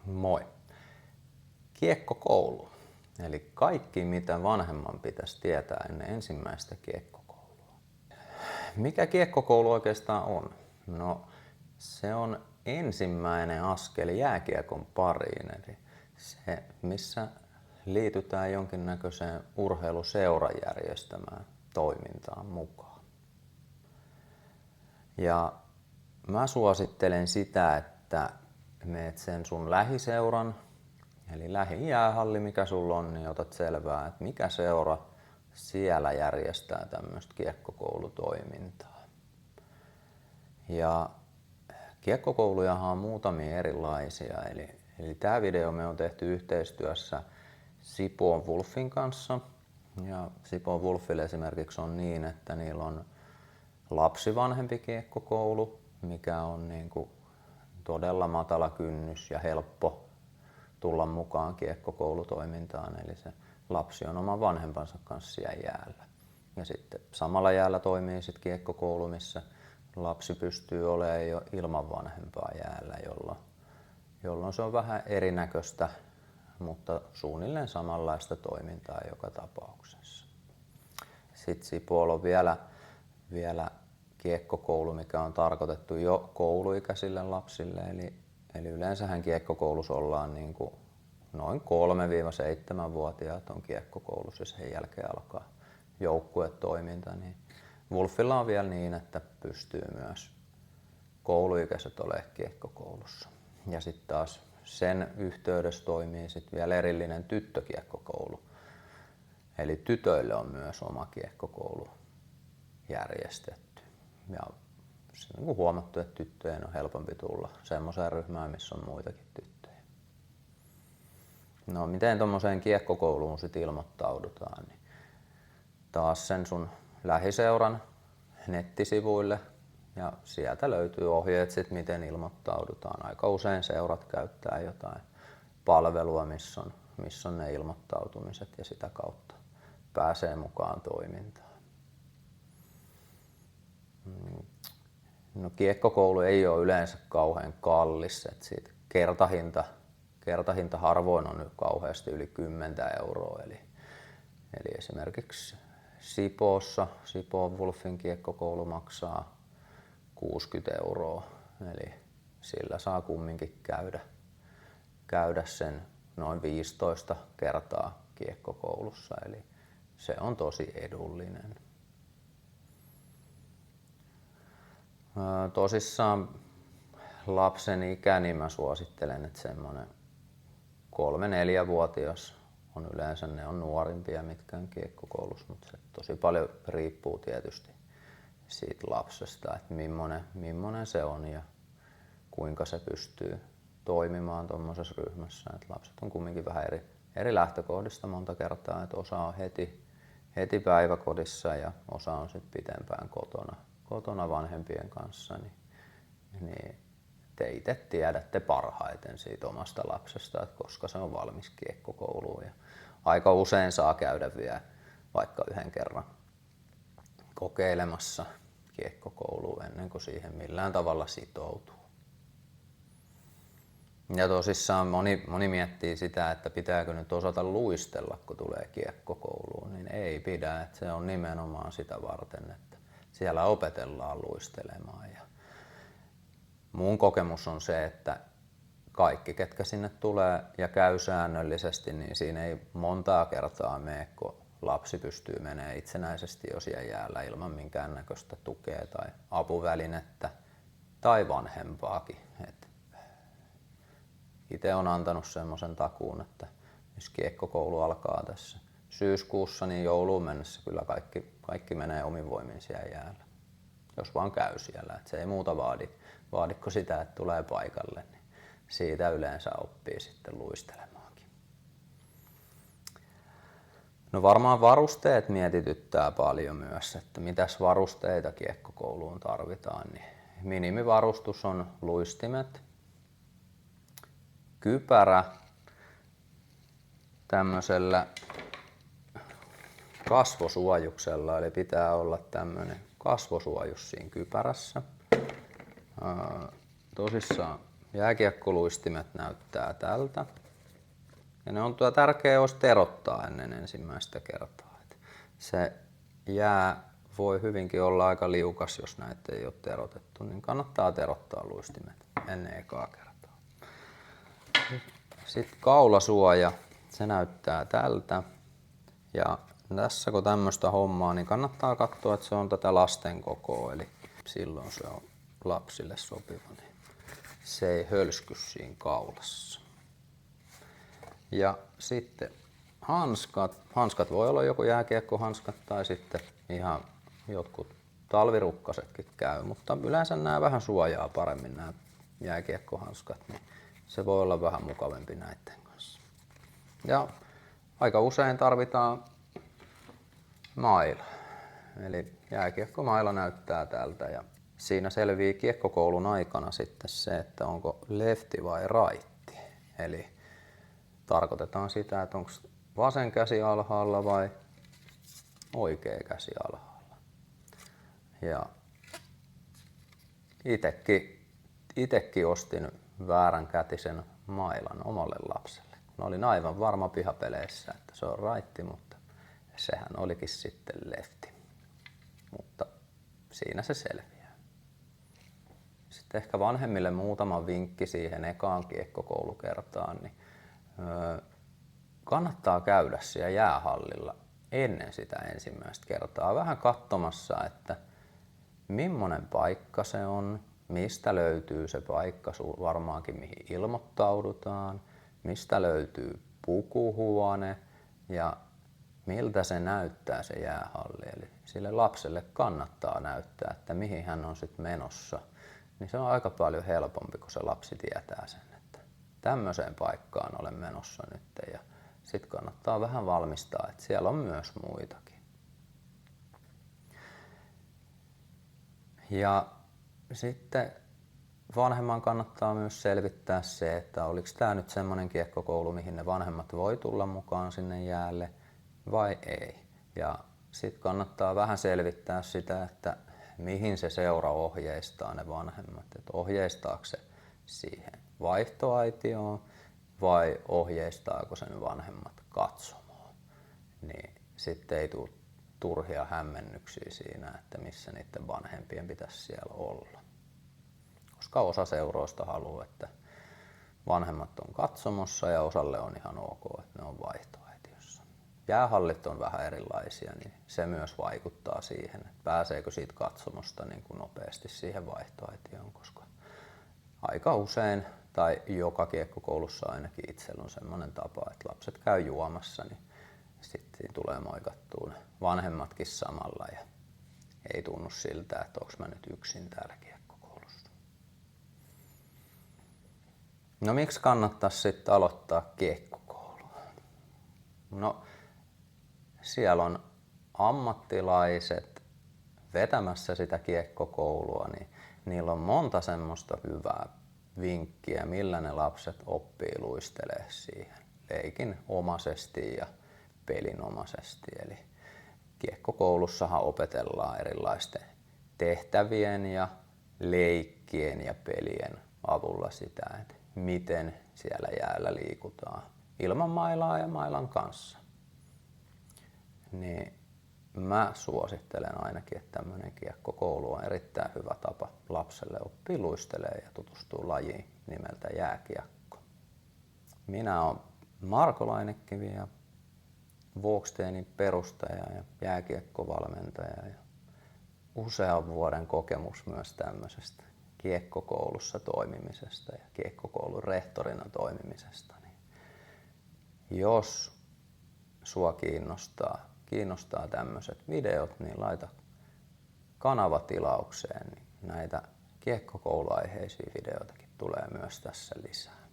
Moi! Kiekkokoulu. Eli kaikki mitä vanhemman pitäisi tietää ennen ensimmäistä kiekkokoulua. Mikä kiekkokoulu oikeastaan on? No, se on ensimmäinen askel jääkiekon pariin. Eli se, missä liitytään jonkinnäköiseen urheiluseuran järjestämään toimintaan mukaan. Ja mä suosittelen sitä, että meet sen sun lähiseuran, eli lähijäähalli mikä sulla on, niin otat selvää, että mikä seura siellä järjestää tämmöistä kiekkokoulutoimintaa. Ja kiekkokoulujahan on muutamia erilaisia, eli tämä video me on tehty yhteistyössä Sipoon Wulffin kanssa. Ja Sipoon Wulffille esimerkiksi on niin, että niillä on lapsivanhempi kiekkokoulu, mikä on niinku todella matala kynnys ja helppo tulla mukaan kiekkokoulutoimintaan, eli se lapsi on oman vanhempansa kanssa siellä jäällä. Ja sitten samalla jäällä toimii sitten kiekkokoulu, missä lapsi pystyy olemaan jo ilman vanhempaa jäällä, jolloin se on vähän erinäköistä, mutta suunnilleen samanlaista toimintaa joka tapauksessa. Sitten Sipoolla on vielä kiekkokoulu, mikä on tarkoitettu jo kouluikäisille lapsille, eli yleensähän kiekkokoulussa ollaan niin kuin noin 3-7-vuotiaat on kiekkokoulussa ja sen jälkeen alkaa joukkuetoiminta. Niin Wulffilla on vielä niin, että pystyy myös kouluikäiset olemaan kiekkokoulussa. Ja sitten taas sen yhteydessä toimii sitten vielä erillinen tyttökiekkokoulu. Eli tytöille on myös oma kiekkokoulu järjestetty. Ja se on huomattu, että tyttöjen on helpompi tulla semmoiseen ryhmään, missä on muitakin tyttöjä. No miten tommoseen kiekkokouluun sit ilmoittaudutaan? Niin taas sen sun lähiseuran nettisivuille ja sieltä löytyy ohjeet sit miten ilmoittaudutaan. Aika usein seurat käyttää jotain palvelua, missä on ne ilmoittautumiset ja sitä kautta pääsee mukaan toimintaan. No kiekkokoulu ei ole yleensä kauhean kallis, että siitä kertahinta harvoin on nyt kauheasti yli 10 €. Eli esimerkiksi Sipoon Wulffin kiekkokoulu maksaa 60 €. Eli sillä saa kumminkin käydä sen noin 15 kertaa kiekkokoulussa, eli se on tosi edullinen. Tosissaan lapsen ikä, niin mä suosittelen, että semmonen 3-4-vuotias on yleensä, ne on nuorimpia mitkä on kiekkokoulussa, mutta se tosi paljon riippuu tietysti siitä lapsesta, että millainen se on ja kuinka se pystyy toimimaan tuommoisessa ryhmässä. Et lapset on kumminkin vähän eri lähtökohdista monta kertaa, että osa on heti päiväkodissa ja osa on sitten pitempään kotona vanhempien kanssa, niin te itse tiedätte parhaiten siitä omasta lapsesta, että koska se on valmis kiekkokouluun. Ja aika usein saa käydä vielä vaikka yhden kerran kokeilemassa kiekkokouluun ennen kuin siihen millään tavalla sitoutuu. Ja tosissaan moni miettii sitä, että pitääkö nyt osata luistella, kun tulee kiekkokouluun, niin ei pidä. Että se on nimenomaan sitä varten, että siellä opetellaan luistelemaan. Ja mun kokemus on se, että kaikki, ketkä sinne tulee ja käy säännöllisesti, niin siinä ei montaa kertaa mene, kun lapsi pystyy menemään itsenäisesti jo siellä jäällä ilman minkäännäköistä tukea tai apuvälinettä tai vanhempaakin. Itse on antanut semmoisen takuun, että jos kiekkokoulu alkaa tässä syyskuussa, niin jouluun mennessä kyllä kaikki menee omin voimin siellä jäällä. Jos vaan käy siellä, että se ei muuta vaadikko sitä, että tulee paikalle, niin siitä yleensä oppii sitten luistelemaankin. No varmaan varusteet mietityttää paljon myös, että mitäs varusteita kiekkokouluun tarvitaan. Niin minimivarustus on luistimet, kypärä tämmöisellä kasvosuojuksella, eli pitää olla tämmöinen kasvosuojus siinä kypärässä. Tosissaan jääkiekkoluistimet näyttää tältä. Ja ne on tärkeää olisi terottaa ennen ensimmäistä kertaa. Et se jää voi hyvinkin olla aika liukas, jos näitä ei ole terotettu, niin kannattaa terottaa luistimet ennen ekaa kertaa. Sitten kaulasuoja, se näyttää tältä. Ja tässä kun tämmöistä hommaa, niin kannattaa katsoa, että se on tätä lasten kokoa, eli silloin se on lapsille sopiva, niin se ei hölsky siinä kaulassa. Ja sitten hanskat. Hanskat voi olla joku jääkiekkohanskat tai sitten ihan jotkut talvirukkasetkin käy, mutta yleensä nämä vähän suojaa paremmin nämä jääkiekkohanskat, niin se voi olla vähän mukavampi näiden kanssa. Ja aika usein tarvitaan maila. Eli jääkiekkomaila näyttää tältä ja siinä selvii kiekkokoulun aikana sitten se, että onko lefti vai raitti. Eli tarkoitetaan sitä, että onko vasen käsi alhaalla vai oikea käsi alhaalla. Ja itekin ostin vääränkätisen mailan omalle lapselle. Mä olin aivan varma pihapeleissä, että se on raitti, mutta sehän olikin sitten lefti. Mutta siinä se selviää. Sitten ehkä vanhemmille muutama vinkki siihen ekaan kiekkokoulukertaan, niin kannattaa käydä siellä jäähallilla ennen sitä ensimmäistä kertaa vähän katsomassa, että millainen paikka se on, mistä löytyy se paikka varmaankin mihin ilmoittaudutaan, mistä löytyy pukuhuone ja miltä se näyttää se jäähalli. Eli sille lapselle kannattaa näyttää, että mihin hän on sitten menossa. Niin se on aika paljon helpompi, kun se lapsi tietää sen, että tämmöiseen paikkaan olen menossa nyt. Ja sitten kannattaa vähän valmistaa, että siellä on myös muitakin. Ja sitten vanhemman kannattaa myös selvittää se, että oliko tämä nyt semmoinen kiekkokoulu, mihin ne vanhemmat voi tulla mukaan sinne jäälle vai ei. Ja sitten kannattaa vähän selvittää sitä, että mihin se seura ohjeistaa ne vanhemmat. Että ohjeistaako se siihen vaihtoaitioon vai ohjeistaako sen vanhemmat katsomoon. Niin sitten ei tule turhia hämmennyksiä siinä, että missä niiden vanhempien pitäisi siellä olla. Koska osa seuroista haluaa, että vanhemmat on katsomossa ja osalle on ihan ok, että ne on vaihtoaitiossa. Jäähallit on vähän erilaisia, niin se myös vaikuttaa siihen, että pääseekö siitä katsomosta niin kuin nopeasti siihen vaihtoaitioon, koska aika usein tai joka kiekkokoulussa ainakin itsellä on semmoinen tapa, että lapset käy juomassa, niin sitten tulee moikattua vanhemmatkin samalla ja ei tunnu siltä, että onko mä nyt yksin täällä kiekkokoulussa. No miksi kannattaisi sitten aloittaa kiekkokoulu? No siellä on ammattilaiset vetämässä sitä kiekkokoulua, niin niillä on monta semmoista hyvää vinkkiä, millä ne lapset oppii luistelemaan siihen leikin omaisesti ja pelinomaisesti. Eli kiekkokoulussahan opetellaan erilaisten tehtävien ja leikkien ja pelien avulla sitä, että miten siellä jäällä liikutaan ilman mailaa ja mailan kanssa. Niin mä suosittelen ainakin, että tämmöinen kiekkokoulu on erittäin hyvä tapa lapselle oppia luistelemaan ja tutustua lajiin nimeltä jääkiekko. Minä olen Marko Lainekivi ja Vuoksteenin perustaja ja jääkiekkovalmentaja ja usean vuoden kokemus myös tämmöisestä kiekkokoulussa toimimisesta ja kiekkokoulun rehtorina toimimisesta. Niin jos sua kiinnostaa tämmöiset videot, niin laita kanavatilaukseen, niin näitä kiekkokouluaiheisia videoitakin tulee myös tässä lisää.